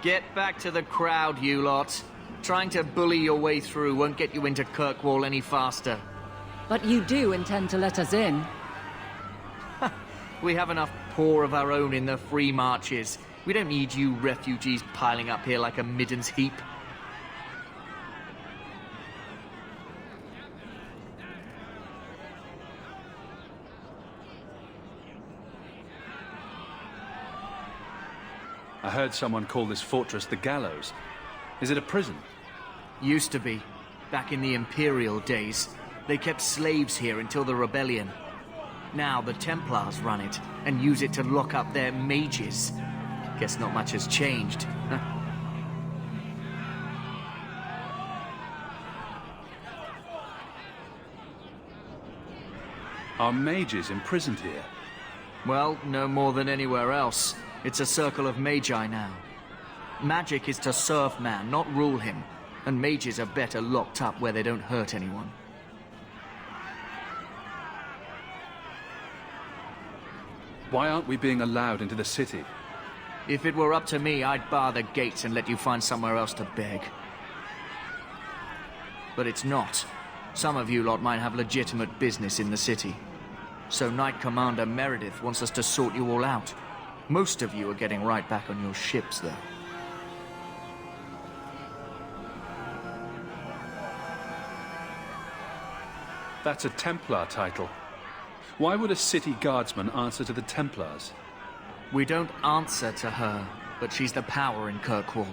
Get back to the crowd, you lot. Trying to bully your way through won't get you into Kirkwall any faster. But you do intend to let us in? We have enough poor of our own in the free marches. We don't need you refugees piling up here like a middens heap. I heard someone call this fortress the Gallows. Is it a prison? Used to be. Back in the Imperial days. They kept slaves here until the rebellion. Now the Templars run it, and use it to lock up their mages. Guess not much has changed. Are mages imprisoned here? Well, no more than anywhere else. It's a circle of magi now. Magic is to serve man, not rule him. And mages are better locked up where they don't hurt anyone. Why aren't we being allowed into the city? If it were up to me, I'd bar the gates and let you find somewhere else to beg. But it's not. Some of you lot might have legitimate business in the city. So Knight Commander Meredith wants us to sort you all out. Most of you are getting right back on your ships, though. That's a Templar title. Why would a city guardsman answer to the Templars? We don't answer to her, but she's the power in Kirkwall.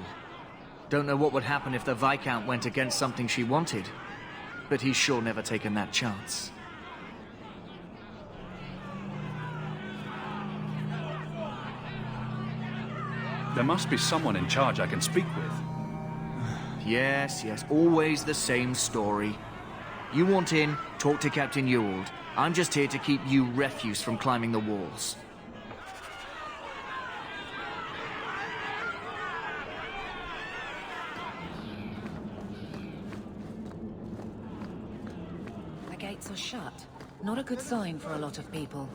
Don't know what would happen if the Viscount went against something she wanted, but he's sure never taken that chance. There must be someone in charge I can speak with. Yes, always the same story. You want in, talk to Captain Ewald. I'm just here to keep you refuse from climbing the walls. The gates are shut. Not a good sign for a lot of people.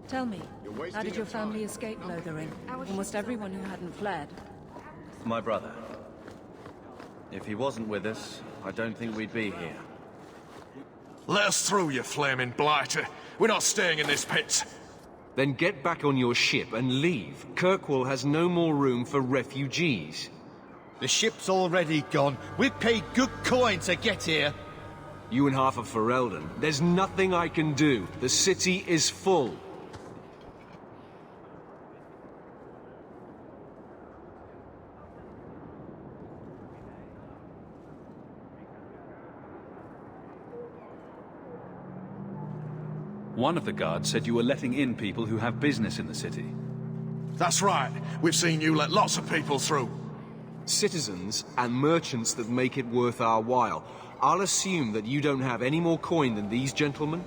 Tell me, how did your family escape Lothering? Almost everyone who hadn't fled. My brother. If he wasn't with us, I don't think we'd be here. Let us through, you flaming blighter. We're not staying in this pit. Then get back on your ship and leave. Kirkwall has no more room for refugees. The ship's already gone. We've paid good coin to get here. You and half of Ferelden. There's nothing I can do. The city is full. One of the guards said you were letting in people who have business in the city. That's right. We've seen you let lots of people through. Citizens and merchants that make it worth our while. I'll assume that you don't have any more coin than these gentlemen.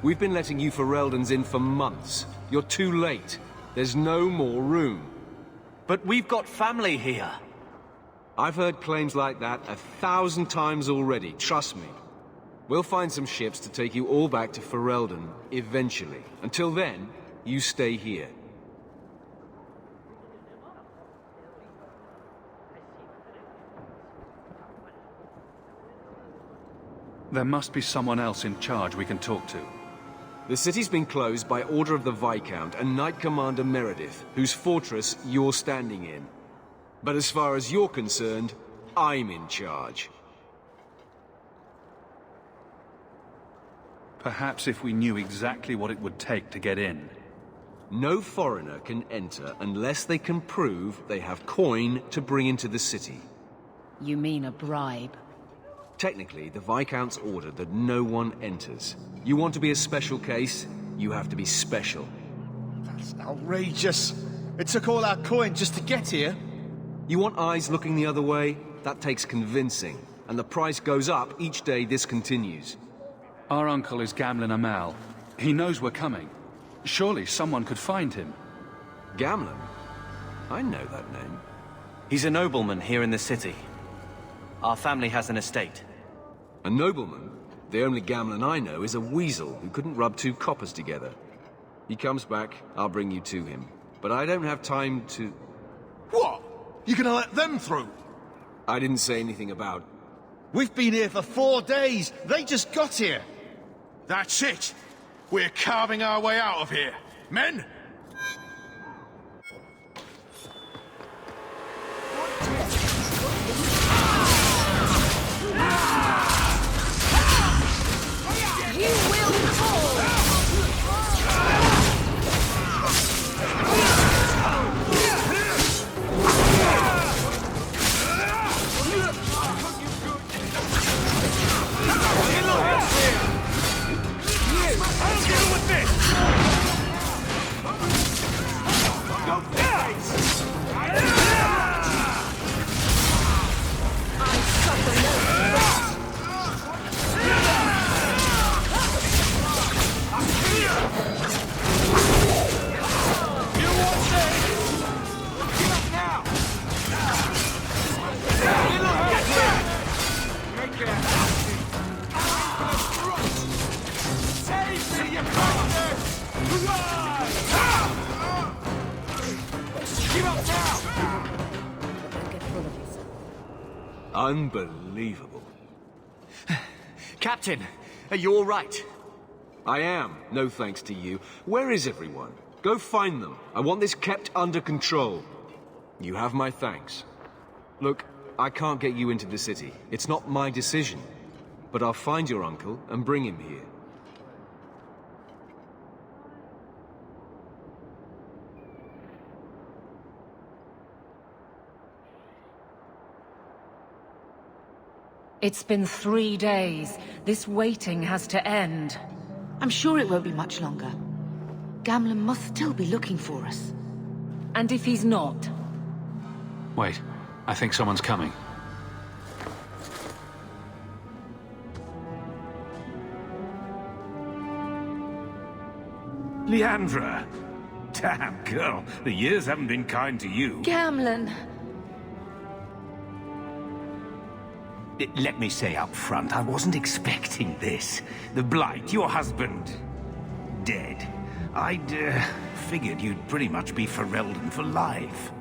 We've been letting you Fereldans in for months. You're too late. There's no more room. But we've got family here. I've heard claims like that 1,000 times already, trust me. We'll find some ships to take you all back to Ferelden, eventually. Until then, you stay here. There must be someone else in charge we can talk to. The city's been closed by order of the Viscount and Knight Commander Meredith, whose fortress you're standing in. But as far as you're concerned, I'm in charge. Perhaps if we knew exactly what it would take to get in. No foreigner can enter unless they can prove they have coin to bring into the city. You mean a bribe? Technically, the Viscount's ordered that no one enters. You want to be a special case, you have to be special. That's outrageous. It took all our coin just to get here. You want eyes looking the other way? That takes convincing. And the price goes up each day this continues. Our uncle is Gamlen Amal. He knows we're coming. Surely someone could find him. Gamlen? I know that name. He's a nobleman here in the city. Our family has an estate. A nobleman? The only Gamlen I know is a weasel who couldn't rub two coppers together. He comes back, I'll bring you to him. But I don't have time to... What? You gonna let them through? I didn't say anything about... We've been here for 4 days. They just got here. That's it. We're carving our way out of here. Men? You will fall! Unbelievable. Captain, are you all right? I am, no thanks to you. Where is everyone? Go find them. I want this kept under control. You have my thanks. Look, I can't get you into the city. It's not my decision. But I'll find your uncle and bring him here. It's been 3 days. This waiting has to end. I'm sure it won't be much longer. Gamlen must still be looking for us. And if he's not? Wait, I think someone's coming. Leandra! Damn, girl, the years haven't been kind to you. Gamlen! Let me say up front, I wasn't expecting this. The Blight, your husband, dead. I'd figured you'd pretty much be Ferelden for life.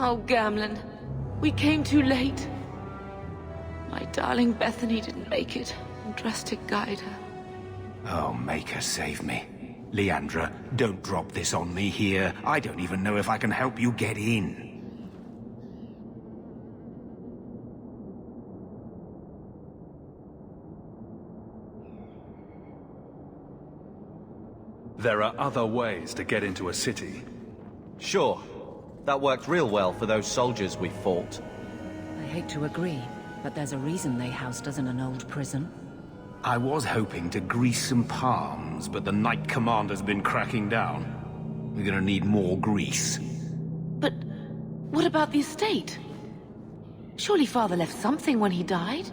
Oh, Gamlen. We came too late. My darling Bethany didn't make it. I'm dressed to guide her. Oh, make her save me. Leandra, don't drop this on me here. I don't even know if I can help you get in. There are other ways to get into a city. Sure. That worked real well for those soldiers we fought. I hate to agree, but there's a reason they housed us in an old prison. I was hoping to grease some palms, but the Knight Commander's been cracking down. We're gonna need more grease. But what about the estate? Surely Father left something when he died?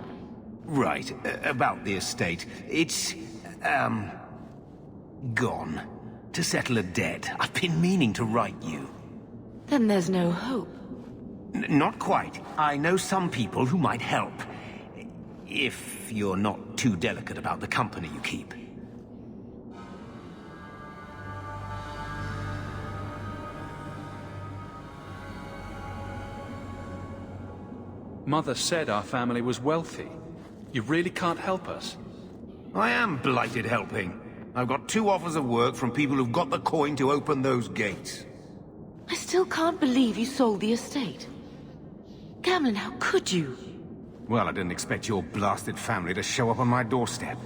Right, about the estate. It's, gone. To settle a debt. I've been meaning to write you. Then there's no hope. Not quite. I know some people who might help. If you're not too delicate about the company you keep. Mother said our family was wealthy. You really can't help us. I am blighted helping. I've got 2 offers of work from people who've got the coin to open those gates. I still can't believe you sold the estate. Gamlen, how could you? Well, I didn't expect your blasted family to show up on my doorstep.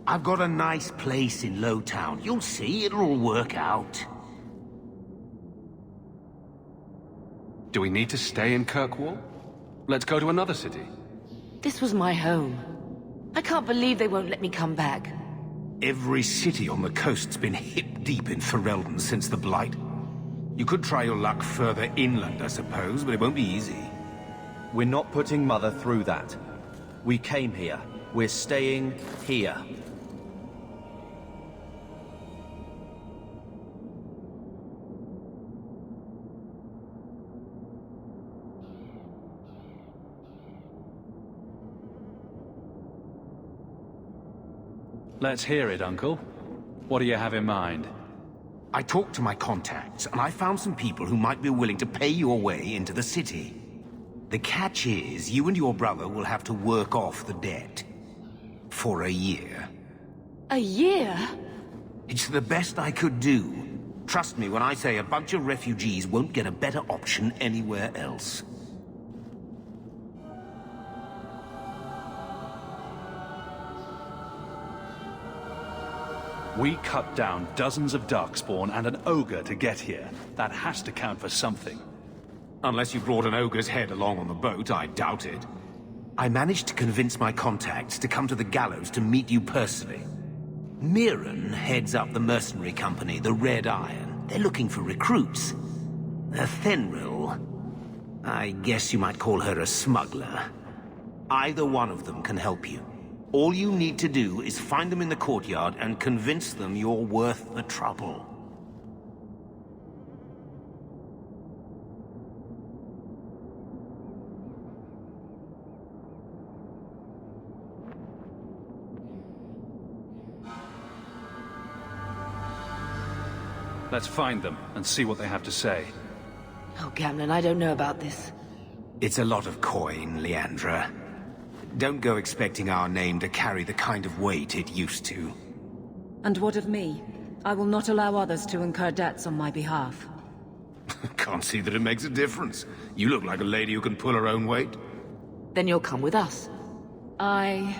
I've got a nice place in Lowtown. You'll see, it'll all work out. Do we need to stay in Kirkwall? Let's go to another city. This was my home. I can't believe they won't let me come back. Every city on the coast's been hip-deep in Ferelden since the Blight. You could try your luck further inland, I suppose, but it won't be easy. We're not putting Mother through that. We came here. We're staying here. Let's hear it, Uncle. What do you have in mind? I talked to my contacts, and I found some people who might be willing to pay your way into the city. The catch is, you and your brother will have to work off the debt. For a year. A year? It's the best I could do. Trust me when I say a bunch of refugees won't get a better option anywhere else. We cut down dozens of darkspawn and an ogre to get here. That has to count for something. Unless you brought an ogre's head along on the boat, I doubt it. I managed to convince my contacts to come to the gallows to meet you personally. Mirren heads up the mercenary company, the Red Iron. They're looking for recruits. Fenrir, I guess you might call her a smuggler. Either one of them can help you. All you need to do is find them in the courtyard and convince them you're worth the trouble. Let's find them and see what they have to say. Oh, Gamlen, I don't know about this. It's a lot of coin, Leandra. Don't go expecting our name to carry the kind of weight it used to. And what of me? I will not allow others to incur debts on my behalf. Can't see that it makes a difference. You look like a lady who can pull her own weight. Then you'll come with us. I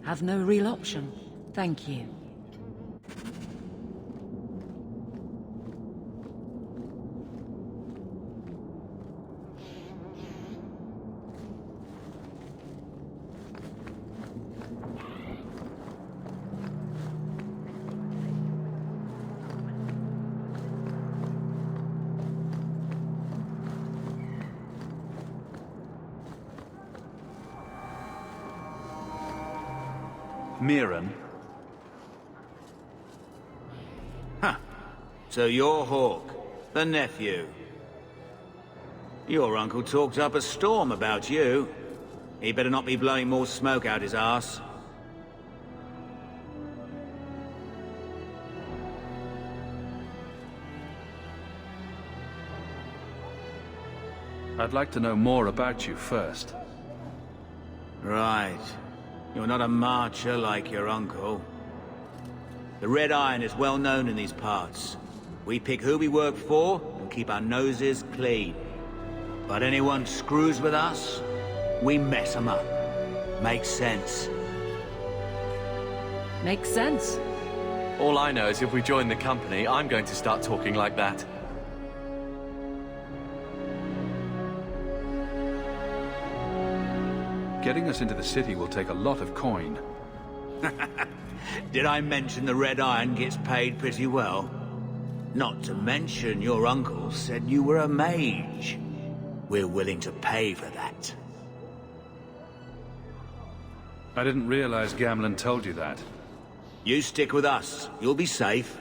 have no real option. Thank you. Mirren? Huh. So you're Hawk, the nephew. Your uncle talked up a storm about you. He better not be blowing more smoke out his arse. I'd like to know more about you first. Right. You're not a marcher like your uncle. The Red Iron is well known in these parts. We pick who we work for and keep our noses clean. But anyone screws with us, we mess them up. Makes sense. Makes sense. All I know is if we join the company, I'm going to start talking like that. Getting us into the city will take a lot of coin. Did I mention the Red Iron gets paid pretty well? Not to mention your uncle said you were a mage. We're willing to pay for that. I didn't realize Gamlen told you that. You stick with us. You'll be safe.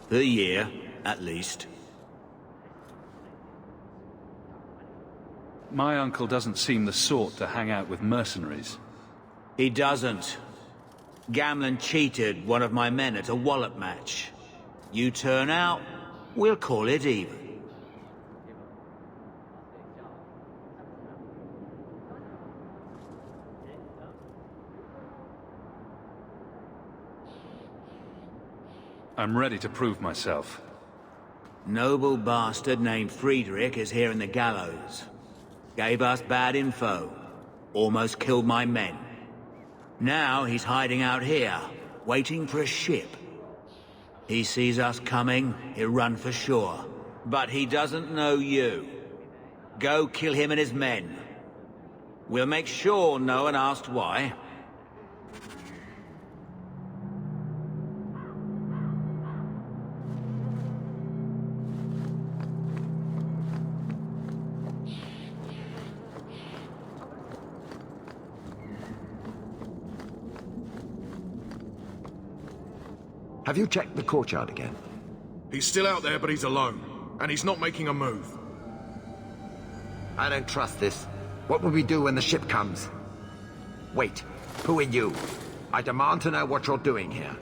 For a year, at least. My uncle doesn't seem the sort to hang out with mercenaries. He doesn't. Gamlen cheated one of my men at a wallop match. You turn out, we'll call it even. I'm ready to prove myself. Noble bastard named Friedrich is here in the gallows. Gave us bad info. Almost killed my men. Now he's hiding out here, waiting for a ship. He sees us coming, he'll run for sure. But he doesn't know you. Go kill him and his men. We'll make sure no one asks why. Have you checked the courtyard again? He's still out there, but he's alone. And he's not making a move. I don't trust this. What will we do when the ship comes? Wait, who are you? I demand to know what you're doing here.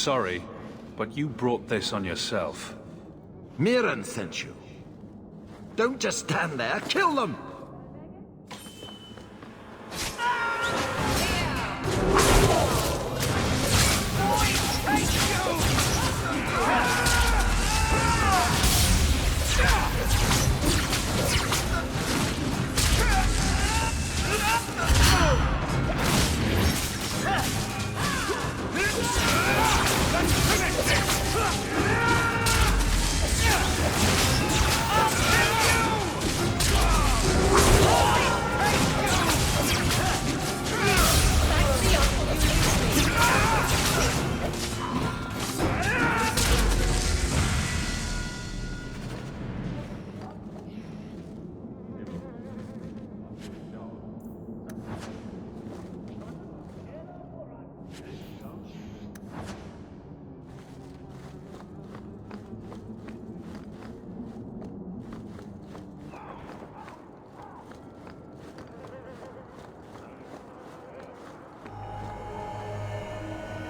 sorry, but you brought this on yourself. Mirren sent you. Don't just stand there, kill them!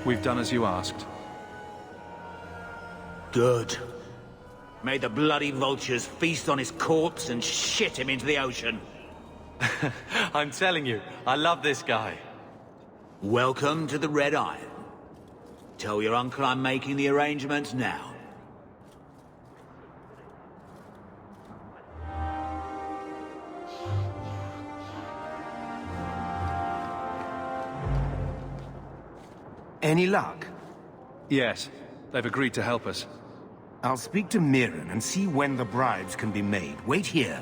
We've done as you asked. Good. May the bloody vultures feast on his corpse and shit him into the ocean. I'm telling you, I love this guy. Welcome to the Red Iron. Tell your uncle I'm making the arrangements now. Any luck? Yes, they've agreed to help us. I'll speak to Mirren and see when the bribes can be made. Wait here.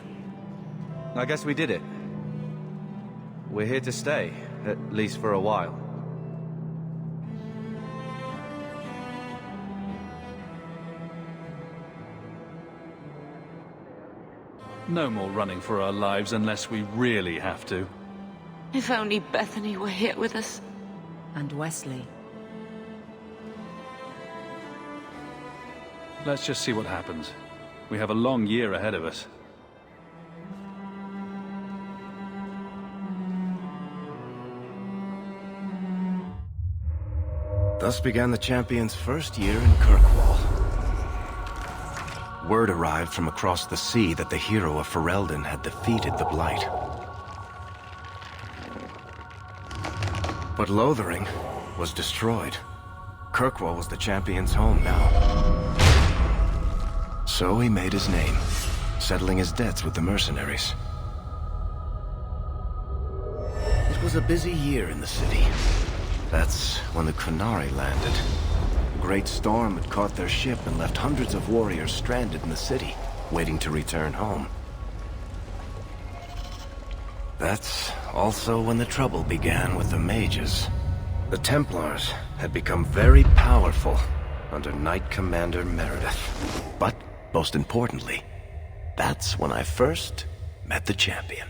I guess we did it. We're here to stay, at least for a while. No more running for our lives unless we really have to. If only Bethany were here with us. And Wesley. Let's just see what happens. We have a long year ahead of us. Thus began the champion's first year in Kirkwall. Word arrived from across the sea that the hero of Ferelden had defeated the Blight. But Lothering was destroyed. Kirkwall was the champion's home now. So he made his name, settling his debts with the mercenaries. It was a busy year in the city. That's when the Kunari landed. A great storm had caught their ship and left hundreds of warriors stranded in the city, waiting to return home. That's also when the trouble began with the mages. The Templars had become very powerful under Knight Commander Meredith. But, most importantly, that's when I first met the champion.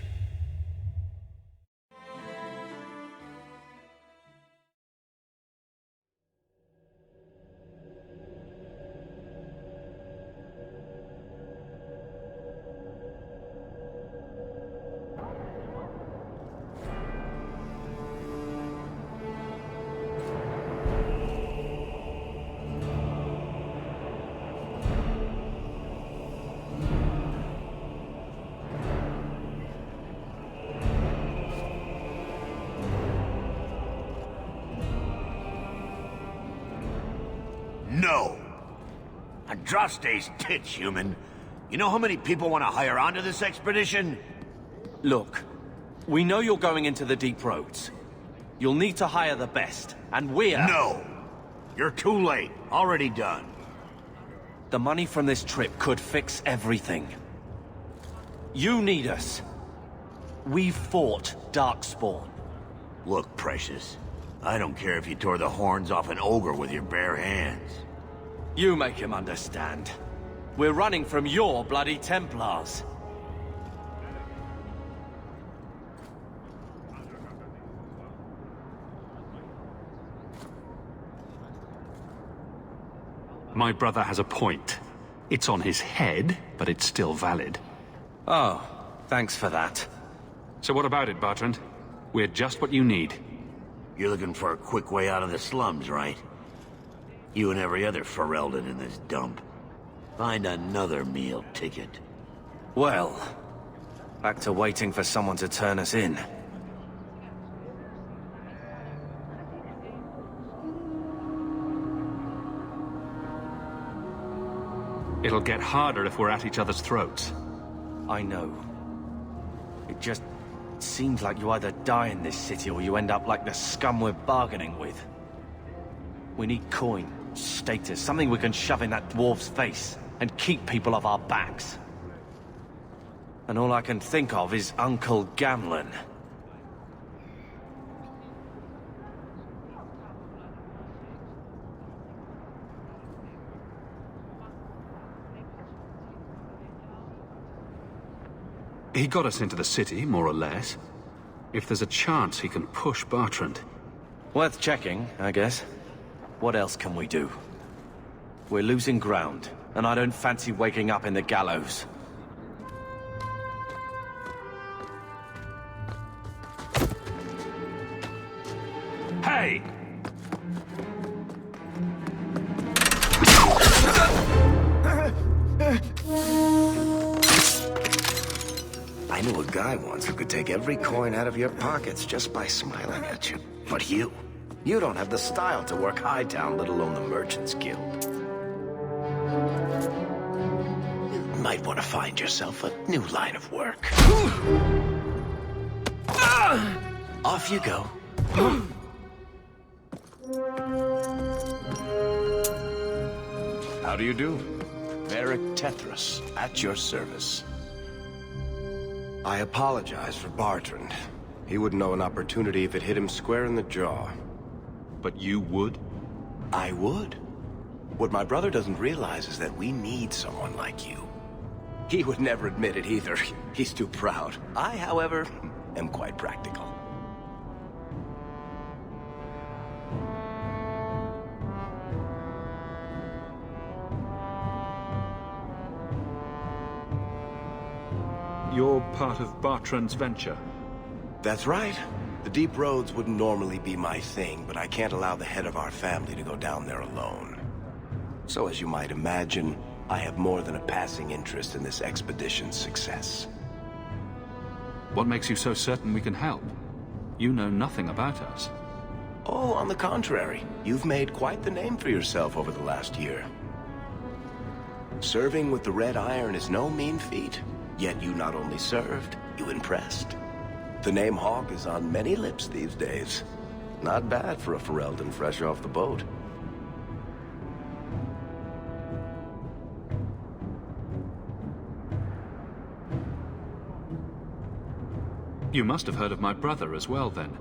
No! Andraste's tits, human. You know how many people want to hire onto this expedition? Look, we know you're going into the deep roads. You'll need to hire the best, and we're... No! You're too late. Already done. The money from this trip could fix everything. You need us. We've fought Darkspawn. Look, Precious. I don't care if you tore the horns off an ogre with your bare hands. You make him understand. We're running from your bloody Templars. My brother has a point. It's on his head, but it's still valid. Oh, thanks for that. So what about it, Bertrand? We're just what you need. You're looking for a quick way out of the slums, right? You and every other Ferelden in this dump. Find another meal ticket. Well, back to waiting for someone to turn us in. It'll get harder if we're at each other's throats. I know. It just seems like you either die in this city or you end up like the scum we're bargaining with. We need coin, status, something we can shove in that dwarf's face and keep people off our backs. And all I can think of is Uncle Gamlen. He got us into the city, more or less. If there's a chance he can push Bertrand. Worth checking, I guess. What else can we do? We're losing ground, and I don't fancy waking up in the gallows. Hey! I knew a guy once who could take every coin out of your pockets just by smiling at you. But you don't have the style to work Hightown, let alone the Merchants Guild. You might want to find yourself a new line of work. Off you go. How do you do? Varric Tethras, at your service. I apologize for Bertrand. He wouldn't know an opportunity if it hit him square in the jaw. But you would? I would. What my brother doesn't realize is that we need someone like you. He would never admit it either. He's too proud. I, however, am quite practical. You're part of Bertrand's venture. That's right. The deep roads wouldn't normally be my thing, but I can't allow the head of our family to go down there alone. So as you might imagine, I have more than a passing interest in this expedition's success. What makes you so certain we can help? You know nothing about us. Oh, on the contrary. You've made quite the name for yourself over the last year. Serving with the Red Iron is no mean feat. Yet you not only served, you impressed. The name Hawk is on many lips these days. Not bad for a Ferelden fresh off the boat. You must have heard of my brother as well, then.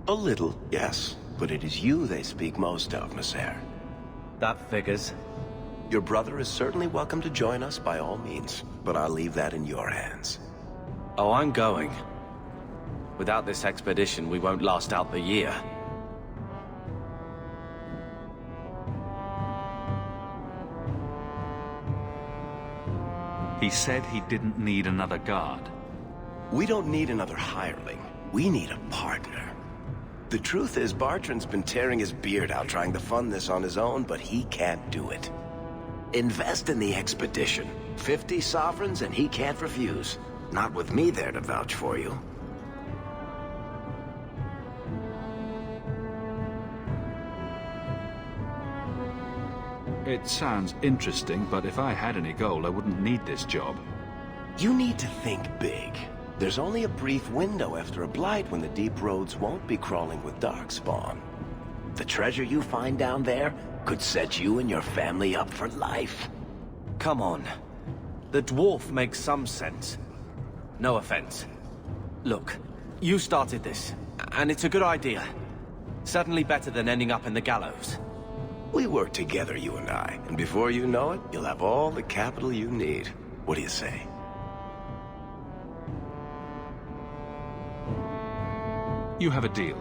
A little, yes. But it is you they speak most of, Monsieur. That figures. Your brother is certainly welcome to join us by all means, but I'll leave that in your hands. Oh, I'm going. Without this expedition, we won't last out the year. He said he didn't need another guard. We don't need another hireling. We need a partner. The truth is, Bertrand's been tearing his beard out trying to fund this on his own, but he can't do it. Invest in the expedition. 50 sovereigns and he can't refuse. Not with me there to vouch for you. It sounds interesting, but if I had any gold, I wouldn't need this job. You need to think big. There's only a brief window after a blight when the deep roads won't be crawling with darkspawn. The treasure you find down there could set you and your family up for life. Come on. The dwarf makes some sense. No offense. Look, you started this, and it's a good idea. Certainly better than ending up in the gallows. We work together, you and I, and before you know it, you'll have all the capital you need. What do you say? You have a deal.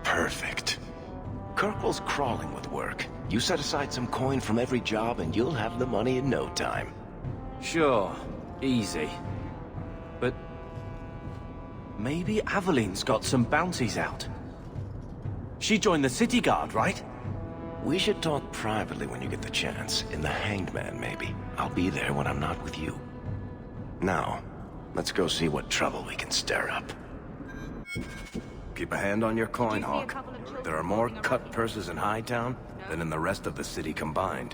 Perfect. Kirkwall's crawling with work. You set aside some coin from every job and you'll have the money in no time. Sure. Easy. But maybe Aveline's got some bounties out. She joined the city guard, right? We should talk privately when you get the chance. In the Hanged Man, maybe. I'll be there when I'm not with you. Now, let's go see what trouble we can stir up. Keep a hand on your coin, Hawk. There are more cut purses in Hightown than in the rest of the city combined.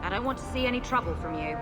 I don't want to see any trouble from you.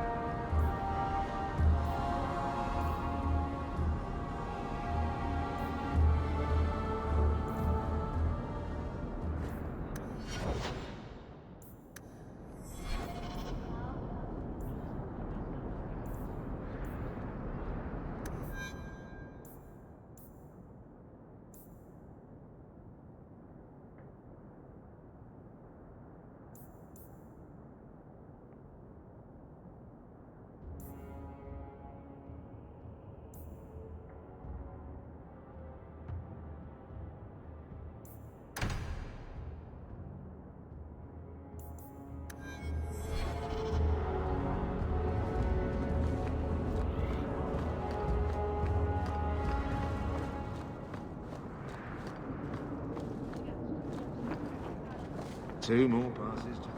Two more passes to...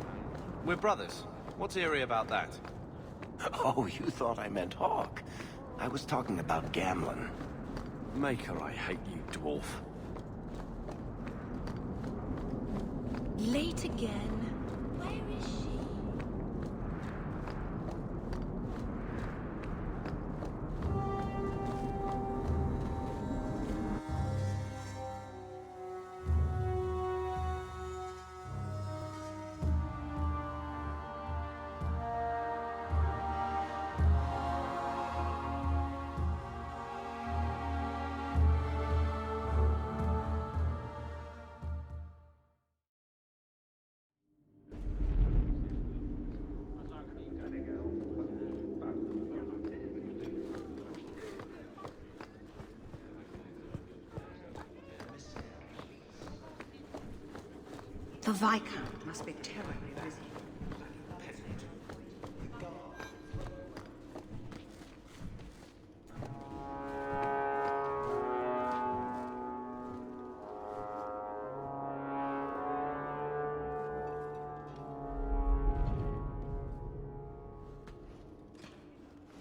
We're brothers. What's eerie about that? Oh, you thought I meant Hawk. I was talking about Gamlin. Maker, I hate you, dwarf. Late again. Where is she? The Viscount must be terribly busy.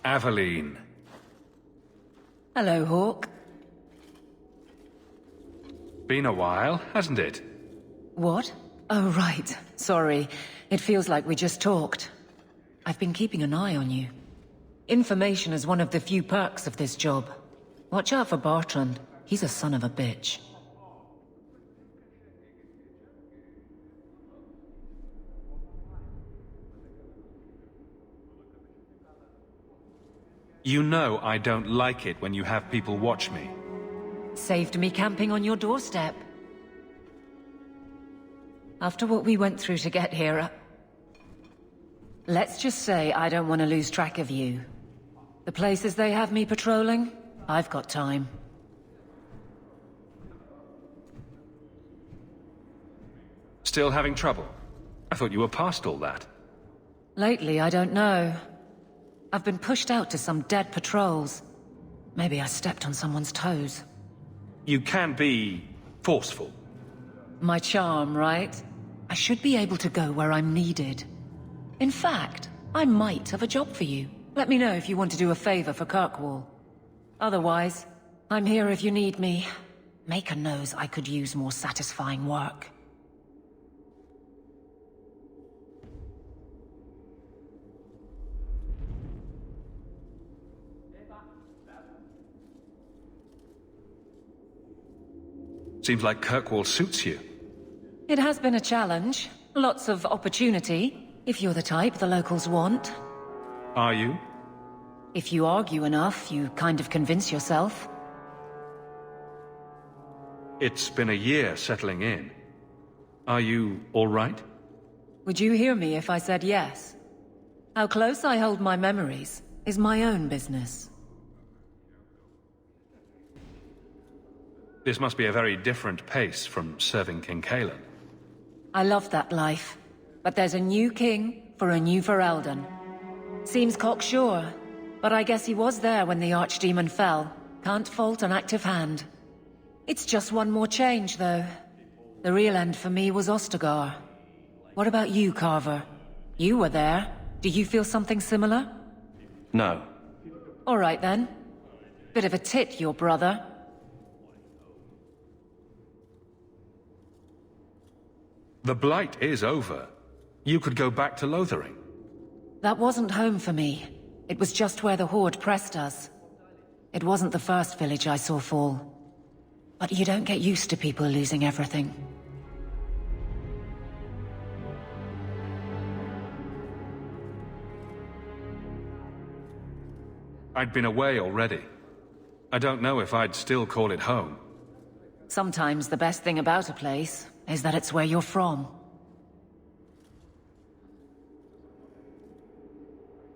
Aveline. Hello, Hawk. Been a while, hasn't it? What? Oh, right. Sorry. It feels like we just talked. I've been keeping an eye on you. Information is one of the few perks of this job. Watch out for Bartrand. He's a son of a bitch. You know I don't like it when you have people watch me. Saved me camping on your doorstep. After what we went through to get here, let's just say I don't want to lose track of you. The places they have me patrolling, I've got time. Still having trouble? I thought you were past all that. Lately, I don't know. I've been pushed out to some dead patrols. Maybe I stepped on someone's toes. You can be forceful. My charm, right? I should be able to go where I'm needed. In fact, I might have a job for you. Let me know if you want to do a favor for Kirkwall. Otherwise, I'm here if you need me. Maker knows I could use more satisfying work. Seems like Kirkwall suits you. It has been a challenge. Lots of opportunity, if you're the type the locals want. Are you? If you argue enough, you kind of convince yourself. It's been a year settling in. Are you all right? Would you hear me if I said yes? How close I hold my memories is my own business. This must be a very different pace from serving King Cailan. I love that life, but there's a new king for a new Ferelden. Seems cocksure, but I guess he was there when the Archdemon fell. Can't fault an active hand. It's just one more change, though. The real end for me was Ostagar. What about you, Carver? You were there. Do you feel something similar? No. All right, then. Bit of a tit, your brother. The Blight is over. You could go back to Lothering. That wasn't home for me. It was just where the Horde pressed us. It wasn't the first village I saw fall. But you don't get used to people losing everything. I'd been away already. I don't know if I'd still call it home. Sometimes the best thing about a place is that it's where you're from.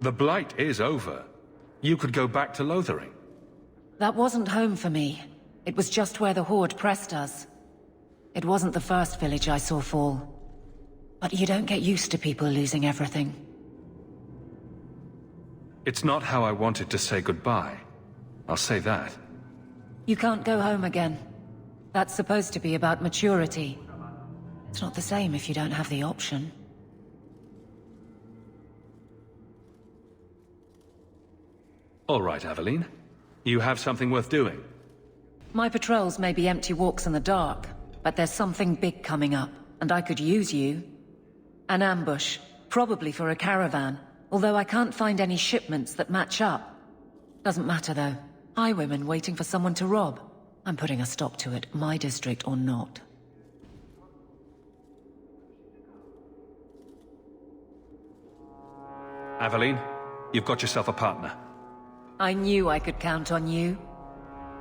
The Blight is over. You could go back to Lothering. That wasn't home for me. It was just where the Horde pressed us. It wasn't the first village I saw fall. But you don't get used to people losing everything. It's not how I wanted to say goodbye. I'll say that. You can't go home again. That's supposed to be about maturity. It's not the same if you don't have the option. All right, Aveline. You have something worth doing. My patrols may be empty walks in the dark, but there's something big coming up, and I could use you. An ambush, probably for a caravan, although I can't find any shipments that match up. Doesn't matter, though. Highwaymen waiting for someone to rob. I'm putting a stop to it, my district or not. Aveline, you've got yourself a partner. I knew I could count on you.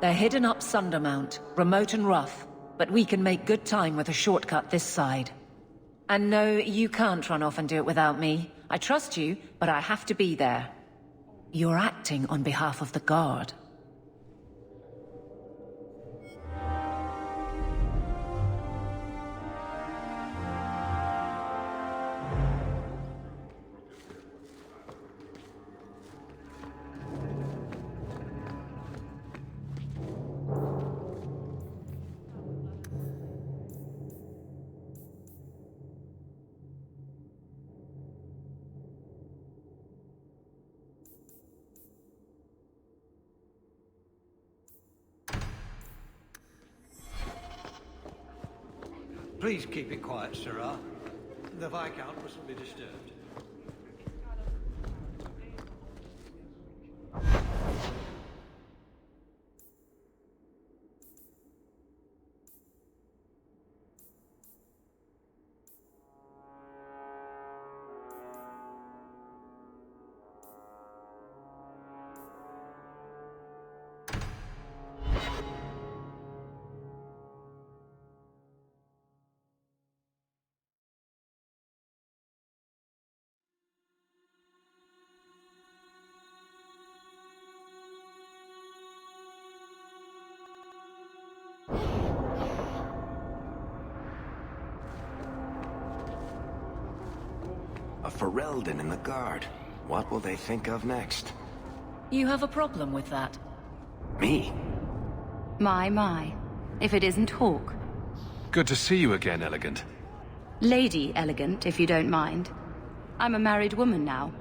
They're hidden up Sundermount, remote and rough, but we can make good time with a shortcut this side. And no, you can't run off and do it without me. I trust you, but I have to be there. You're acting on behalf of the Guard. Please keep it quiet, Sirrah. The Viscount mustn't be disturbed. A Ferelden in the Guard. What will they think of next? You have a problem with that? Me? My. If it isn't Hawk. Good to see you again, Elegant. Lady Elegant, if you don't mind. I'm a married woman now.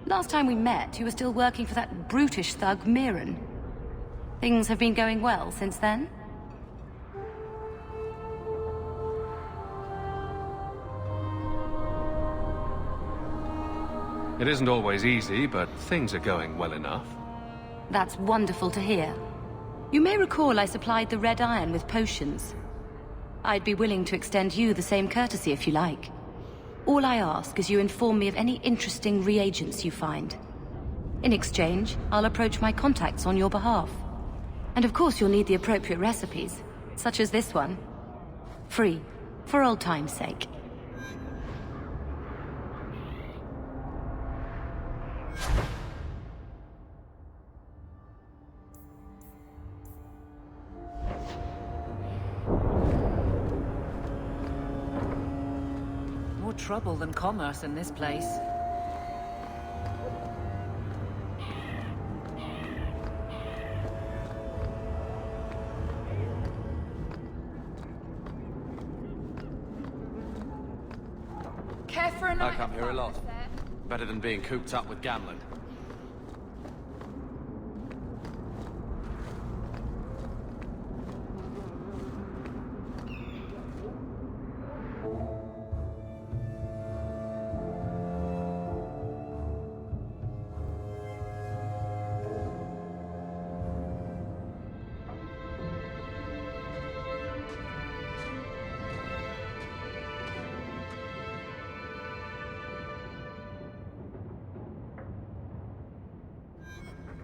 Last time we met, you were still working for that brutish thug, Mirren. Things have been going well since then? It isn't always easy, but things are going well enough. That's wonderful to hear. You may recall I supplied the Red Iron with potions. I'd be willing to extend you the same courtesy if you like. All I ask is you inform me of any interesting reagents you find. In exchange, I'll approach my contacts on your behalf. And of course you'll need the appropriate recipes, such as this one. Free, for old time's sake. More trouble than commerce in this place. Care for a night? I come here a lot. Better than being cooped up with gambling.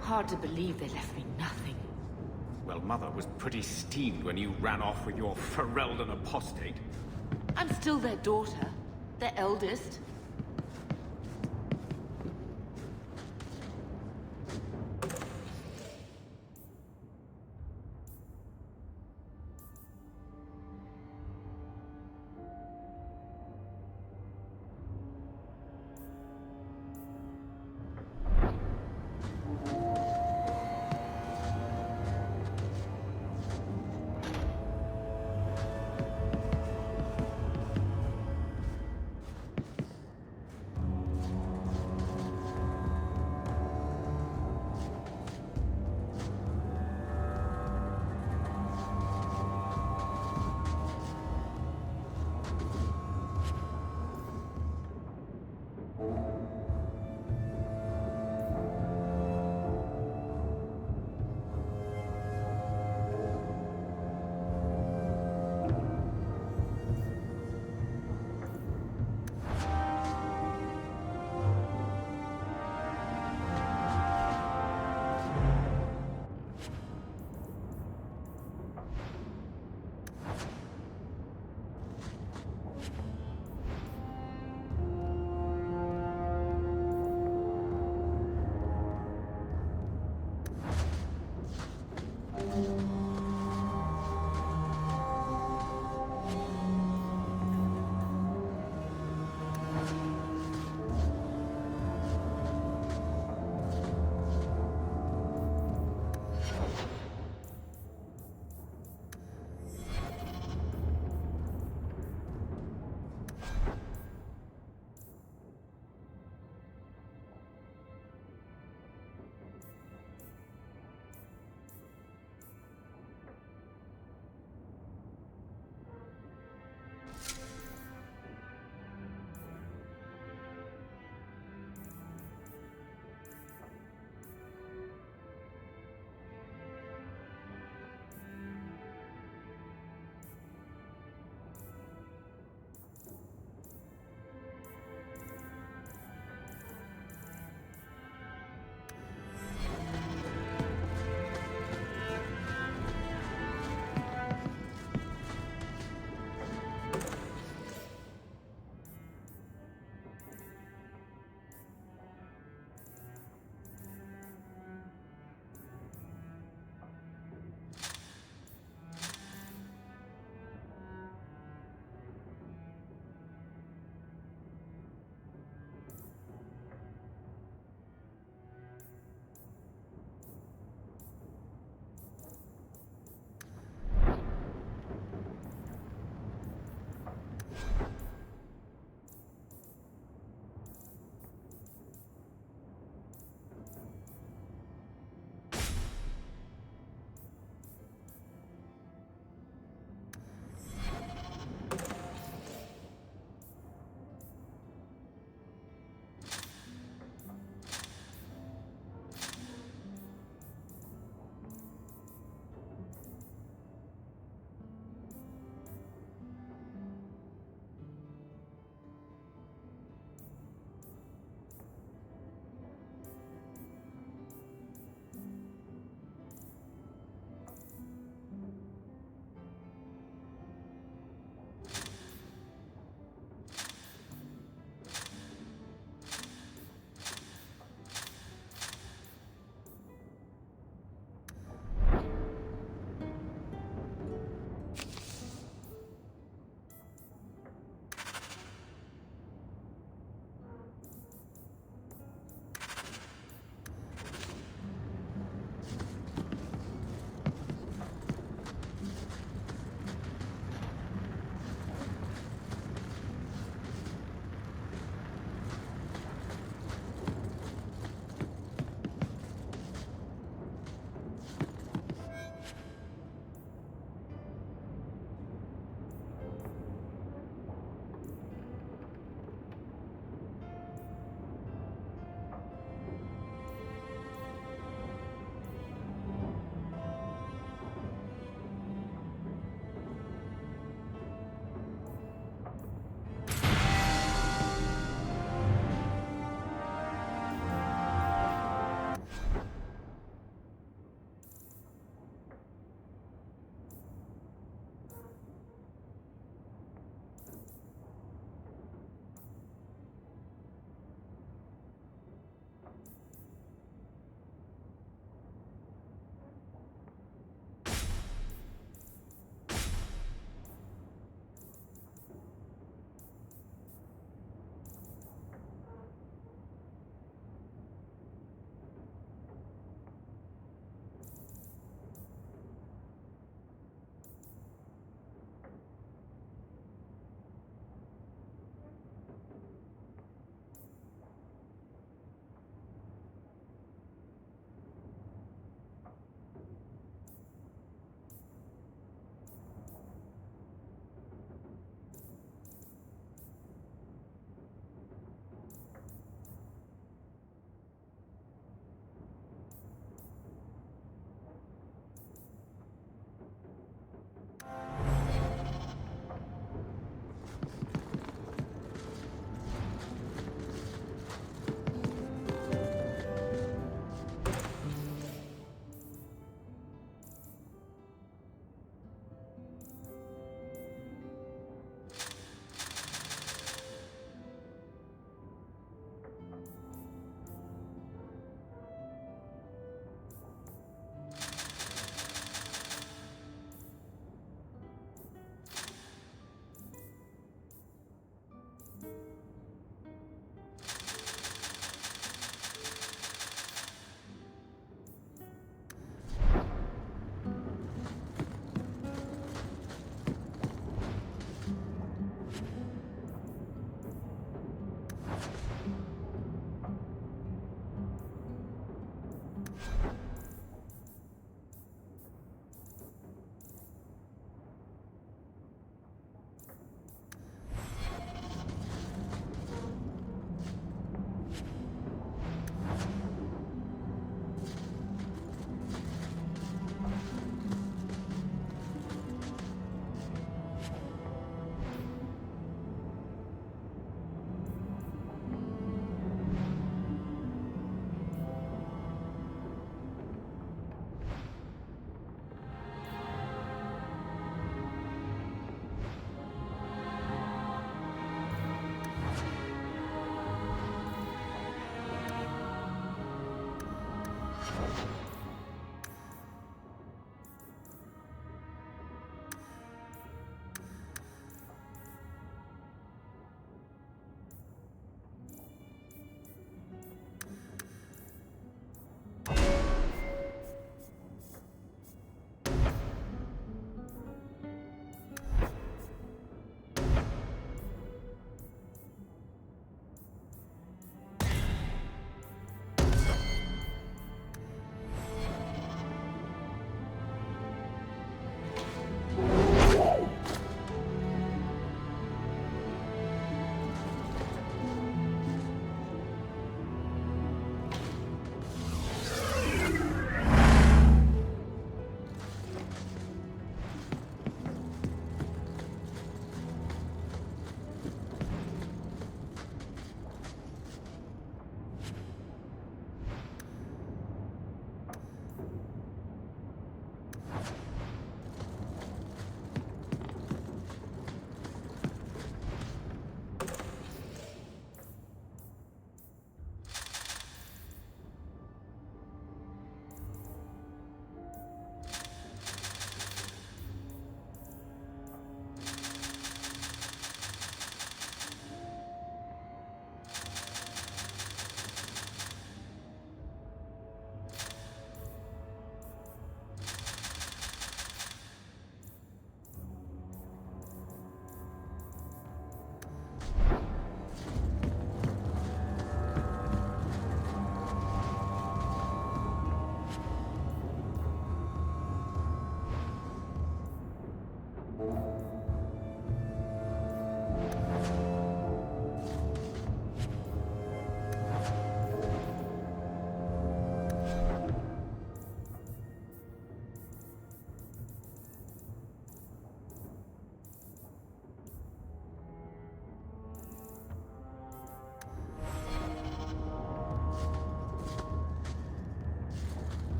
Hard to believe they left me nothing. Well, Mother was pretty steamed when you ran off with your Ferelden apostate. I'm still their daughter, their eldest.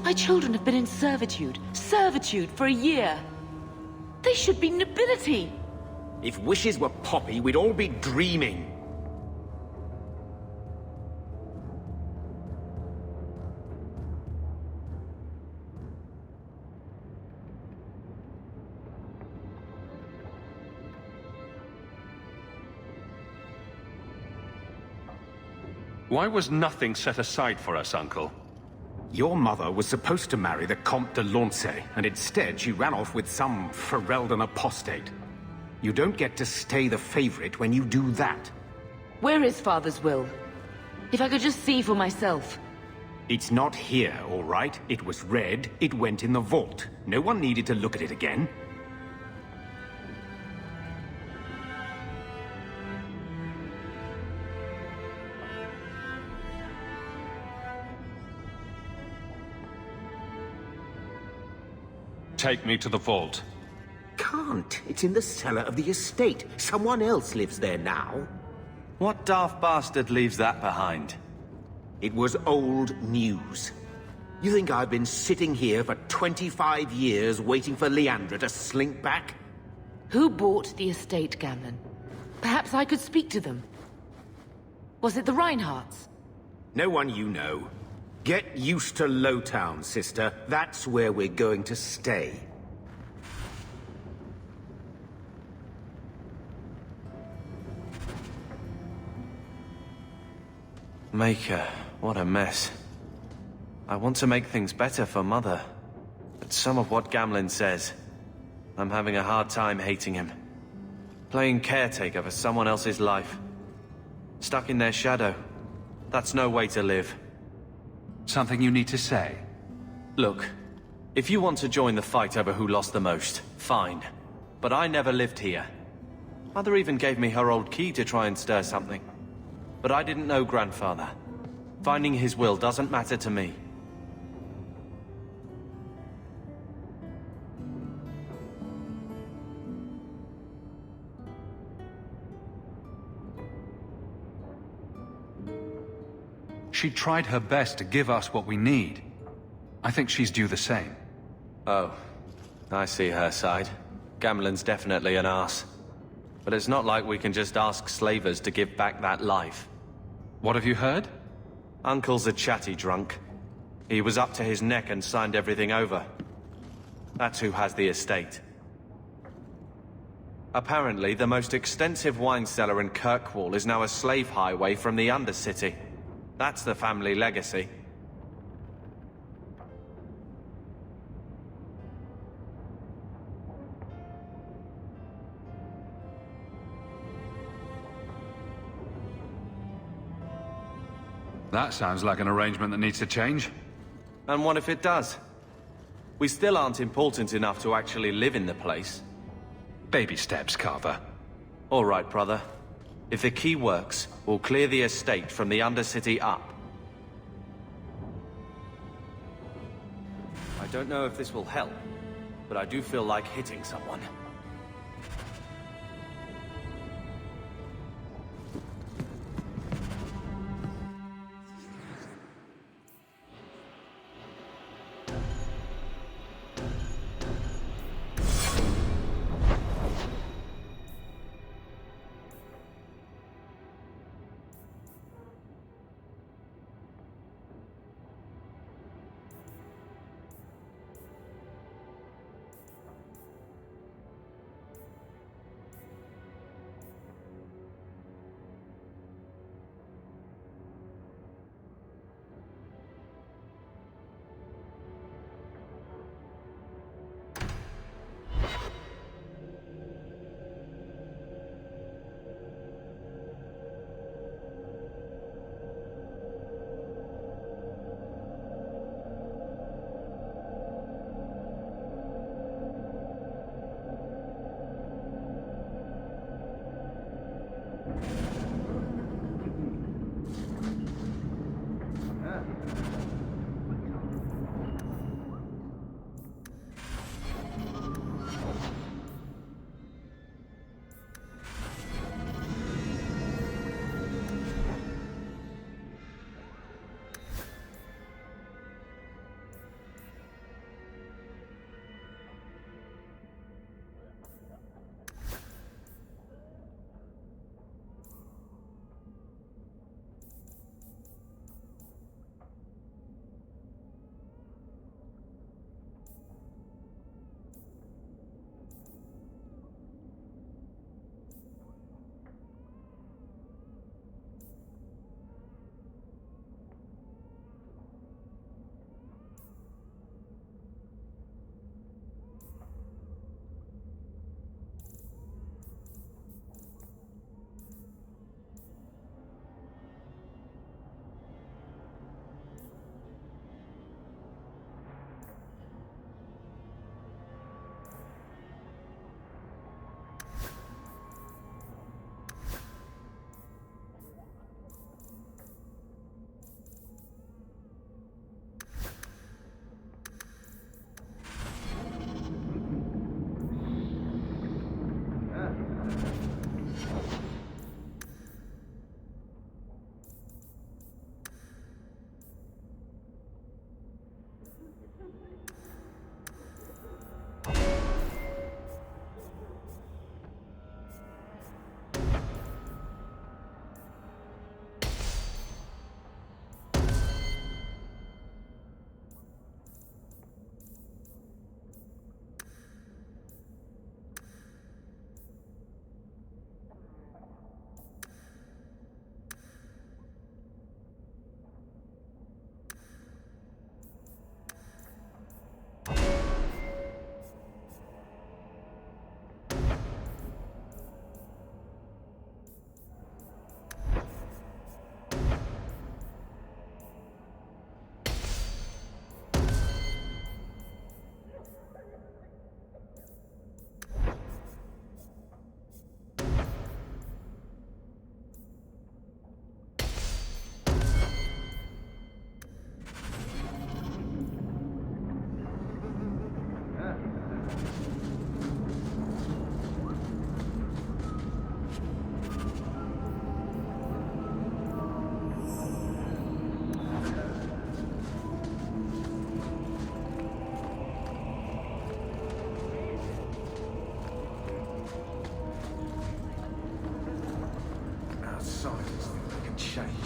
My children have been in servitude. Servitude for a year. They should be nobility. If wishes were poppy, we'd all be dreaming. Why was nothing set aside for us, Uncle? Your mother was supposed to marry the Comte de Launcey, and instead she ran off with some Ferelden apostate. You don't get to stay the favorite when you do that. Where is Father's will? If I could just see for myself. It's not here, all right? It was read, it went in the vault. No one needed to look at it again. Take me to the vault. Can't. It's in the cellar of the estate. Someone else lives there now. What daft bastard leaves that behind? It was old news. You think I've been sitting here for 25 years waiting for Leandra to slink back? Who bought the estate, Gamlen? Perhaps I could speak to them. Was it the Reinhardts? No one you know. Get used to Lowtown, sister. That's where we're going to stay. Maker, what a mess. I want to make things better for Mother. But some of what Gamlen says, I'm having a hard time hating him. Playing caretaker for someone else's life. Stuck in their shadow. That's no way to live. Something you need to say? Look, if you want to join the fight over who lost the most, fine. But I never lived here. Mother even gave me her old key to try and stir something. But I didn't know Grandfather. Finding his will doesn't matter to me. She tried her best to give us what we need. I think she's due the same. Oh, I see her side. Gamlen's definitely an arse. But it's not like we can just ask slavers to give back that life. What have you heard? Uncle's a chatty drunk. He was up to his neck and signed everything over. That's who has the estate. Apparently, the most extensive wine cellar in Kirkwall is now a slave highway from the Undercity. That's the family legacy. That sounds like an arrangement that needs to change. And what if it does? We still aren't important enough to actually live in the place. Baby steps, Carver. All right, brother. If the key works, we'll clear the estate from the Undercity up. I don't know if this will help, but I do feel like hitting someone.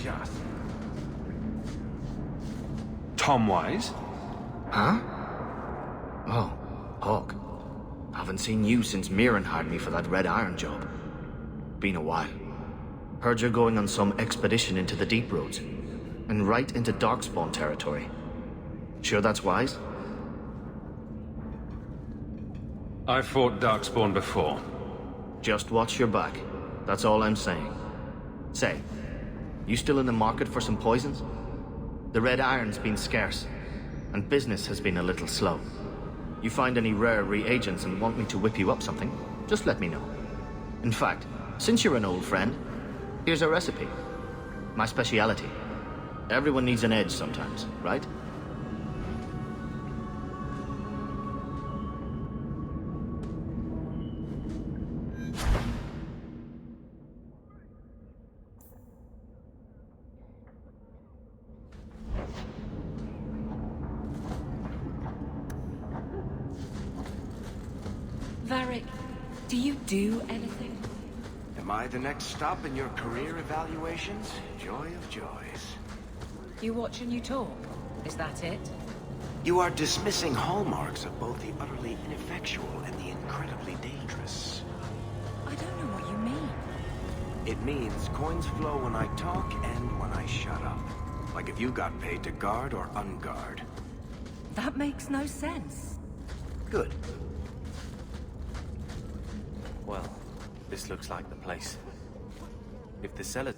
just. Tom Wise? Huh? Oh, Hawk. Haven't seen you since Mirren hired me for that Red Iron job. Been a while. Heard you're going on some expedition into the Deep Roads. And right into Darkspawn territory. Sure that's wise? I've fought Darkspawn before. Just watch your back. That's all I'm saying. Say, you still in the market for some poisons? The Red Iron's been scarce, and business has been a little slow. You find any rare reagents and want me to whip you up something, just let me know. In fact, since you're an old friend, here's a recipe. My speciality. Everyone needs an edge sometimes, right? Varric, do you do anything? Am I the next stop in your career evaluations? Joy of joys. You watch and you talk. Is that it? You are dismissing hallmarks of both the utterly ineffectual and the incredibly dangerous. I don't know what you mean. It means coins flow when I talk and when I shut up. Like if you got paid to guard or unguard. That makes no sense. Good. Well, this looks like the place. If the cellar...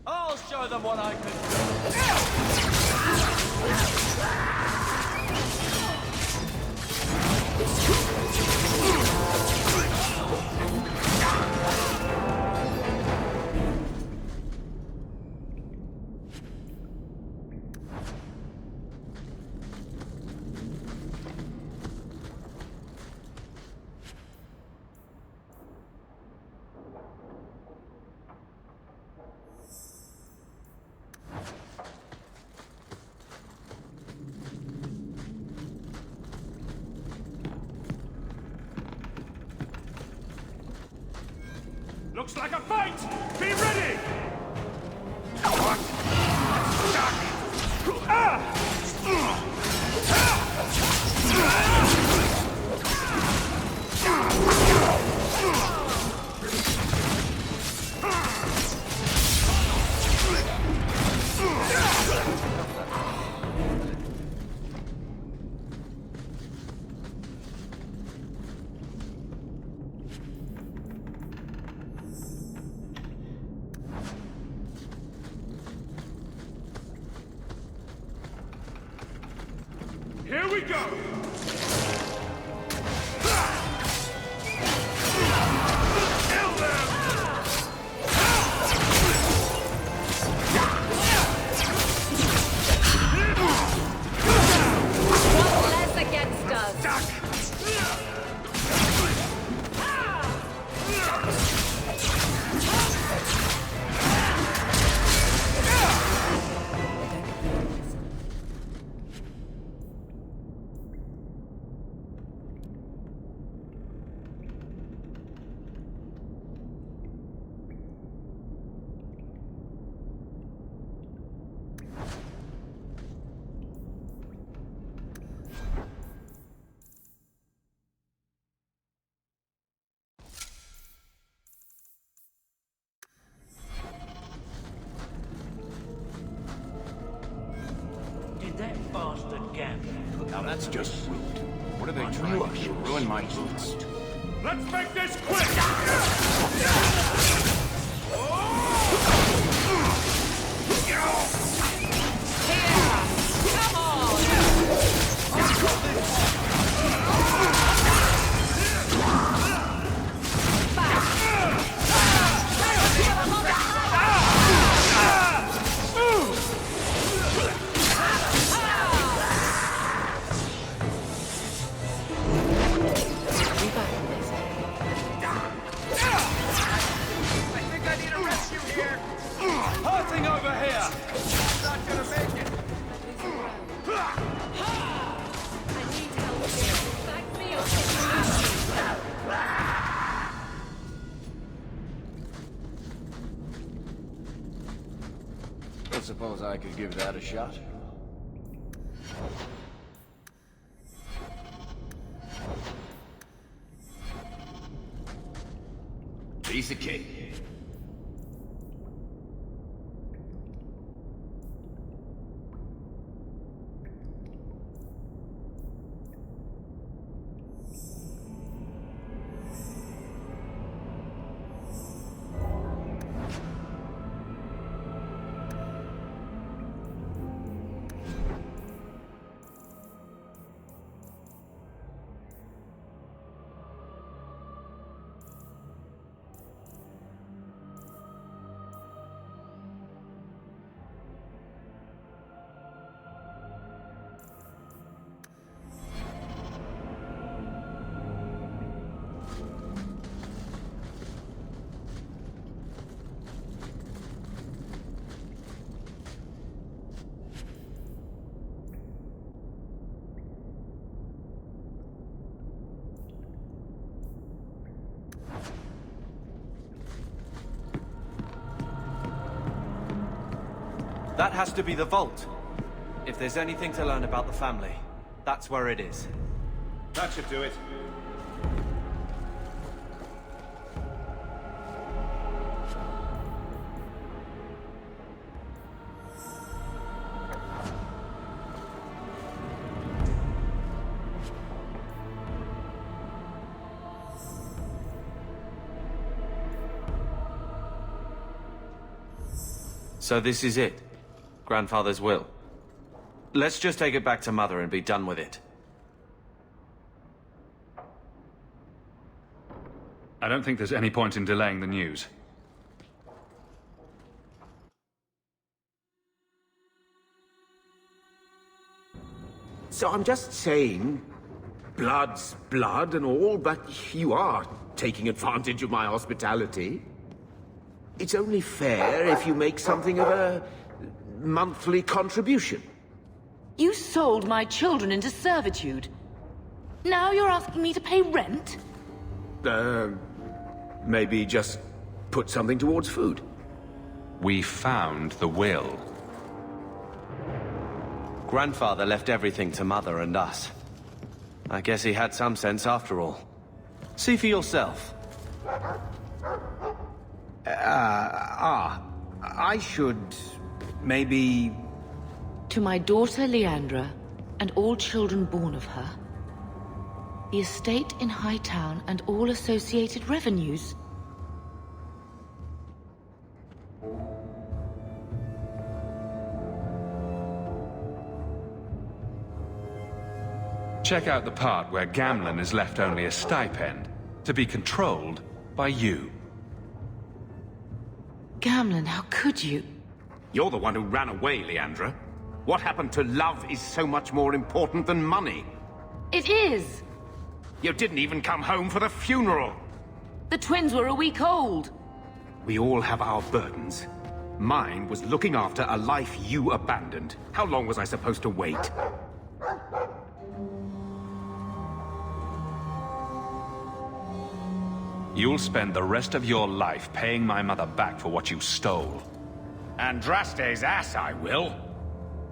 I'll show them what I can Looks like a fight! Be ready! Here we go! Kill them! One less against us. That bastard gambler. Now that's just rude. What are they trying to do? Ruin my boots? Let's make this quick! Hurting over here! Not gonna make it! I suppose I could give that a shot. Piece of cake. That has to be the vault. If there's anything to learn about the family, that's where it is. That should do it. So this is it? Grandfather's will. Let's just take it back to Mother and be done with it. I don't think there's any point in delaying the news. So I'm just saying, blood's blood and all, but you are taking advantage of my hospitality. It's only fair if you make something of a monthly contribution. You sold my children into servitude. Now you're asking me to pay rent? Maybe just put something towards food. We found the will. Grandfather left everything to Mother and us. I guess he had some sense after all. See for yourself. I should... maybe... To my daughter Leandra, and all children born of her, the estate in Hightown and all associated revenues. Check out the part where Gamlen is left only a stipend, to be controlled by you. Gamlen, how could you? You're the one who ran away, Leandra. What happened to love is so much more important than money. It is! You didn't even come home for the funeral. The twins were a week old. We all have our burdens. Mine was looking after a life you abandoned. How long was I supposed to wait? You'll spend the rest of your life paying my mother back for what you stole. Andraste's ass, I will.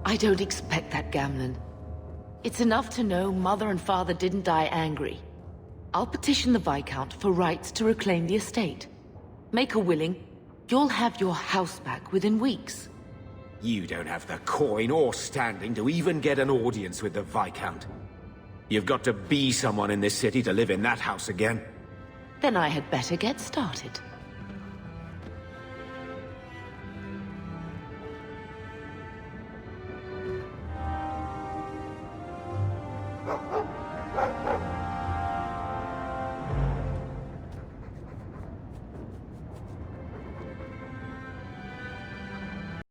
I don't expect that, Gamlen. It's enough to know Mother and Father didn't die angry. I'll petition the Viscount for rights to reclaim the estate. Make a willing, you'll have your house back within weeks. You don't have the coin or standing to even get an audience with the Viscount. You've got to be someone in this city to live in that house again. Then I had better get started.